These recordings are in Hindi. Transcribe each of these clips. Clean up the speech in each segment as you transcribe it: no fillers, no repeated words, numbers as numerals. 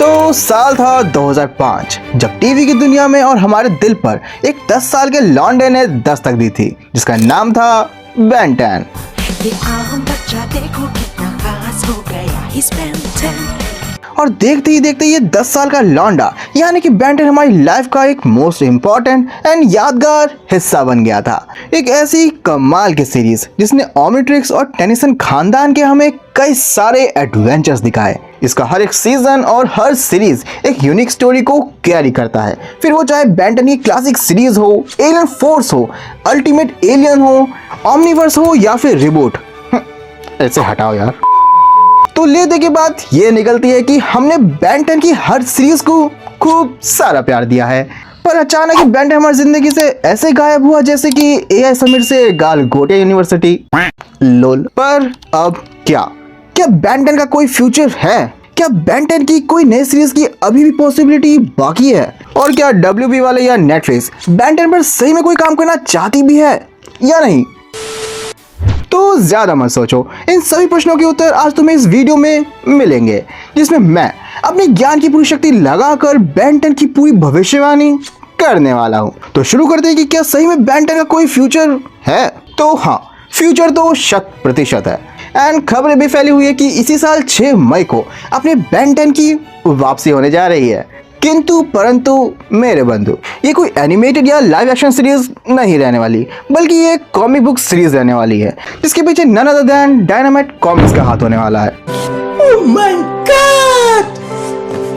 तो साल था 2005 जब टीवी की दुनिया में और हमारे दिल पर एक 10 साल के लौंडे ने दस्तक दी थी जिसका नाम था बेन 10। और देखते ही देखते ये 10 साल का लौंडा यानी कि बेन 10 हमारी लाइफ का एक मोस्ट इम्पॉर्टेंट एंड यादगार हिस्सा बन गया था। एक ऐसी कमाल की सीरीज जिसने ओमनिट्रिक्स और टेनिसन खानदान के हमें कई सारे एडवेंचर्स दिखाए। इसका हर एक सीजन और हर सीरीज एक यूनिक स्टोरी को कैरी करता है, फिर वो चाहे बेन 10 की क्लासिक सीरीज हो, एलियन फोर्स हो, अल्टीमेट एलियन हो, ओमनिवर्स हो या फिर रिबूट। ऐसे हटाओ यार। तो लेते की बात ये निकलती है कि हमने बेन 10 की हर सीरीज को खूब सारा प्यार दिया है, पर अचानक ही बेन 10 हमारी जिंदगी से ऐसे गायब हुआ जैसे कि एआई समिट से गालगोटिया यूनिवर्सिटी। लोल। पर अब क्या बेन 10 का कोई फ्यूचर है? क्या बेन 10 की कोई नई सीरीज की अभी भी पॉसिबिलिटी बाकी है? और क्या WB वाले या नेटफ्लिक्स बेन 10 पर सही में कोई काम करना चाहती भी है या नहीं? तो ज्यादा मत सोचो, इन सभी प्रश्नों के उत्तर आज तुम्हें इस वीडियो में मिलेंगे, जिसमें मैं अपनी ज्ञान की पूरी शक्ति लगाकर बेन 10 की पूरी भविष्यवाणी करने वाला हूं। तो शुरू करते हैं कि क्या सही में बेन 10 का कोई फ्यूचर है? तो हाँ, फ्यूचर तो 100% है। एंड खबरें भी फैली हुई है कि इसी साल 6 मई को अपने बेन 10 की वापसी होने जा रही है। किंतु परंतु मेरे बंधु, ये कोई एनिमेटेड या लाइव एक्शन सीरीज नहीं रहने वाली, बल्कि ये कॉमिक बुक सीरीज रहने वाली है, जिसके पीछे none other than Dynamite Comics का हाथ होने वाला है। Oh my God!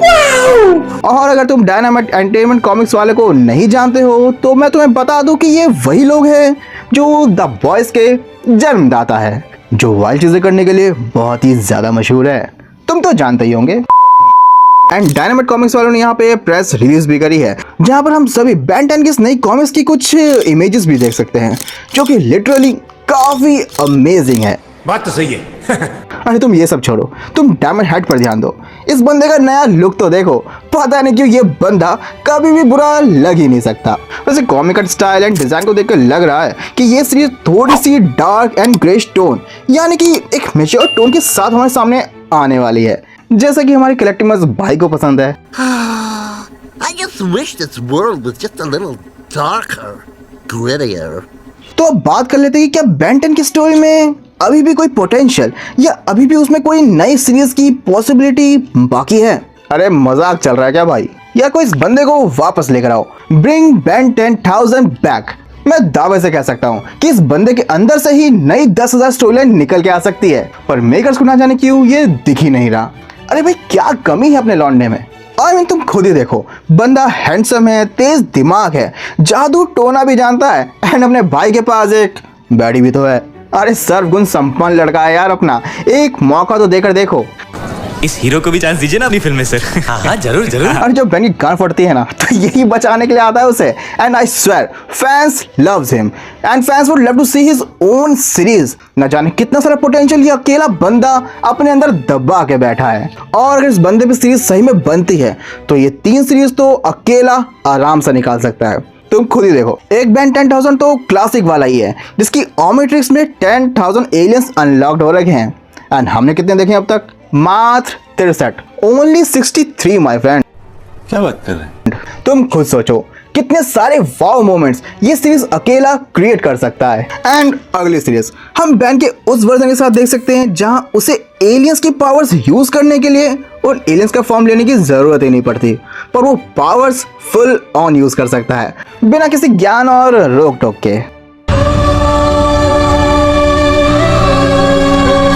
Wow! और अगर तुम डायनामाइट एंटरटेनमेंट कॉमिक्स वाले को नहीं जानते हो तो मैं तुम्हें बता दूं कि ये वही लोग हैं जो द बॉयज के जन्मदाता है, जो वाइल्ड चीजें करने के लिए बहुत ही ज्यादा मशहूर है। तुम तो जानते ही होंगे। एंड डायनामाइट कॉमिक्स वालों ने यहाँ पे प्रेस रिलीज भी करी है, जहाँ पर हम सभी बेन 10 की इस नई कॉमिक्स की कुछ इमेजेस भी देख सकते हैं, जो कि लिटरली काफी अमेजिंग है। बात तो सही है। अरे तुम ये सब छोड़ो, तुम डायमंड हेड पर ध्यान दो। इस बंदे का नया लुक तो देखो, पता नहीं क्यों ये बंदा कभी भी बुरा लग ही नहीं सकता। वैसे कॉमिक स्टाइल एंड डिजाइन को देखकर लग रहा है कि ये सीरीज थोड़ी सी डार्क एंड ग्रेश टोन यानी कि एक मैच्योर टोन के साथ हमारे सामने आने वाली है, जैसा कि हमारे कलेक्टिव भाई को पसंद है। I just wish this world was just a little darker, grittier. तो अब बात कर लेते हैं कि क्या बेन 10 की स्टोरी में अभी भी कोई पोटेंशियल या अभी भी उसमें कोई नई सीरीज की पॉसिबिलिटी बाकी है? अरे मजाक चल रहा है क्या भाई? या कोई इस बंदे को वापस लेकर आओ। Bring Ben 10,000 back. मैं दावे से कह सकता हूँ कि इस बंदे के अंदर से ही नई 10,000 स्टोरी लाइन निकल के आ सकती है, पर मेकर्स को ना जाने क्यों ये दिख ही नहीं रहा। अरे भाई क्या कमी है अपने लौंडे में? तुम खुद ही देखो, बंदा हैंडसम है, तेज दिमाग है, जादू टोना भी जानता है, एंड अपने भाई के पास एक बैडी भी तो है। अरे सर्वगुण संपन्न लड़का है यार अपना, एक मौका तो देकर देखो। इस हीरो को भी चांस दीजिए ना अपनी फिल्म में सर। हाँ जरूर जरूर। और जब बेन की गान फटती है ना तो यही बचाने के लिए आता है उसे। And I swear fans loves him and fans would love to see his own series. न जाने कितना सारा पोटेंशियल ये अकेला बंदा अपने अंदर दबा के बैठा है। और अगर इस बंदे पे सीरीज सही में बनती है तो ये 3 सीरीज तो अकेला आराम से निकाल सकता है। तुम खुद ही देखो, एक बेन 10,000 तो क्लासिक वाला ही है, जिसकी ओमनिट्रिक्स में 10,000 एलियंस अनलॉक्ड हो रखे हैं। एंड हमने कितने देखे अब तक? मात्र 63, ओनली 63 माय फ्रेंड। क्या बात कर रहे हैं? तुम खुद सोचो कितने सारे वाव मोमेंट्स ये सीरीज अकेला क्रिएट कर सकता है। एंड अगली सीरीज हम बेन के उस वर्जन के साथ देख सकते हैं जहां उसे एलियंस की पावर्स यूज करने के लिए उन एलियंस का फॉर्म लेने की जरूरत ही नहीं पड़ती, पर वो पावर्स फुल ऑन यूज कर सकता है बिना किसी ज्ञान और रोक टोक के।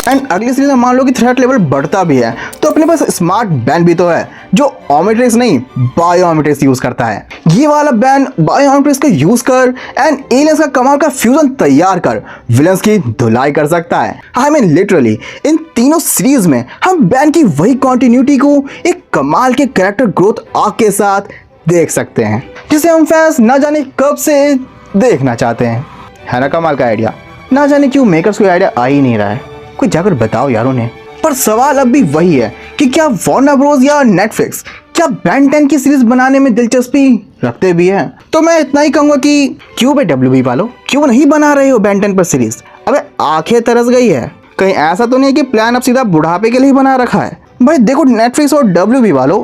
एंड अगली सीरीज में मान लो कि थ्रेट लेवल बढ़ता भी है तो अपने पास स्मार्ट बेन भी तो है जो ओमनिट्रिक्स नहीं बायोमेट्रिक्स यूज करता है। ये वाला बेन बायोमेट्रिक्स का यूज कर एंड एलियंस का कमाल का फ्यूजन तैयार कर विलन्स की धुलाई कर सकता है। आई मीन लिटरली इन तीनों सीरीज में हम बेन की वही कंटिन्यूटी को एक कमाल के कैरेक्टर ग्रोथ आर्क के साथ देख सकते हैं, जिसे हम फैंस ना जाने कब से देखना चाहते हैं। है ना कमाल का आइडिया? ना जाने क्यों मेकर्स को आइडिया आ ही नहीं रहा है। कोई जाकर बताओ यार उन्हें। पर सवाल अब भी वही है कि क्या वार्नर ब्रोस या नेटफ्लिक्स क्या बेन 10 की सीरीज बनाने में दिलचस्पी रखते भी हैं? तो मैं इतना ही कहूंगा कि क्यों बे WB वालों, क्यों नहीं बना रहे हो बेन 10 पर सीरीज? अबे आंखें तरस गई है। कहीं ऐसा तो नहीं कि प्लान अब सीधा बुढ़ापे के लिए बना रखा है? भाई देखो नेटफ्लिक्स और WB वालों,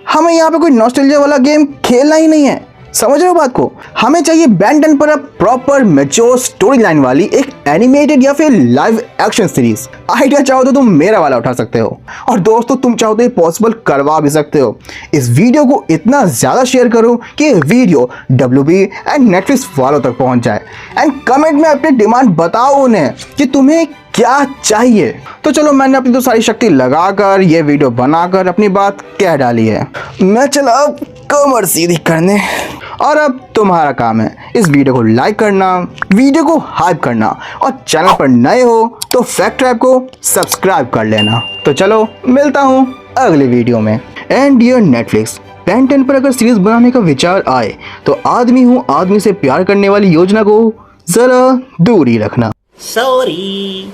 हमें यहाँ पे कोई नॉस्टैल्जिया वाला गेम खेलना ही नहीं है, समझ रहे हो बात को। हमें चाहिए Ben 10 पर अब प्रॉपर मैच्योर स्टोरी लाइन वाली एक एनिमेटेड या फिर लाइव एक्शन सीरीज। आइडिया चाहो तो तुम मेरा वाला उठा सकते हो, और दोस्तों तुम चाहो तो ये पॉसिबल करवा भी सकते हो। इस वीडियो को इतना ज़्यादा शेयर करो कि ये वीडियो WB एंड नेटफ्लिक्स वालों तक पहुंच जाए, एंड कमेंट में अपनी डिमांड बताओ उन्हें कि तुम्हें क्या चाहिए। तो चलो, मैंने अपनी तो सारी शक्ति लगाकर ये वीडियो बनाकर अपनी बात कह डाली है। मैं चला अब कमर सीधी करने, और अब तुम्हारा काम है इस वीडियो को लाइक करना, वीडियो को हाइप करना, और चैनल पर नए हो तो फैक्ट रैप को सब्सक्राइब कर लेना। तो चलो, मिलता हूँ अगले वीडियो में। एंड डियर नेटफ्लिक्स, Ben 10 पर अगर सीरीज बनाने का विचार आए तो आदमी हूँ आदमी से प्यार करने वाली योजना को जरा दूर ही रखना। Sorry.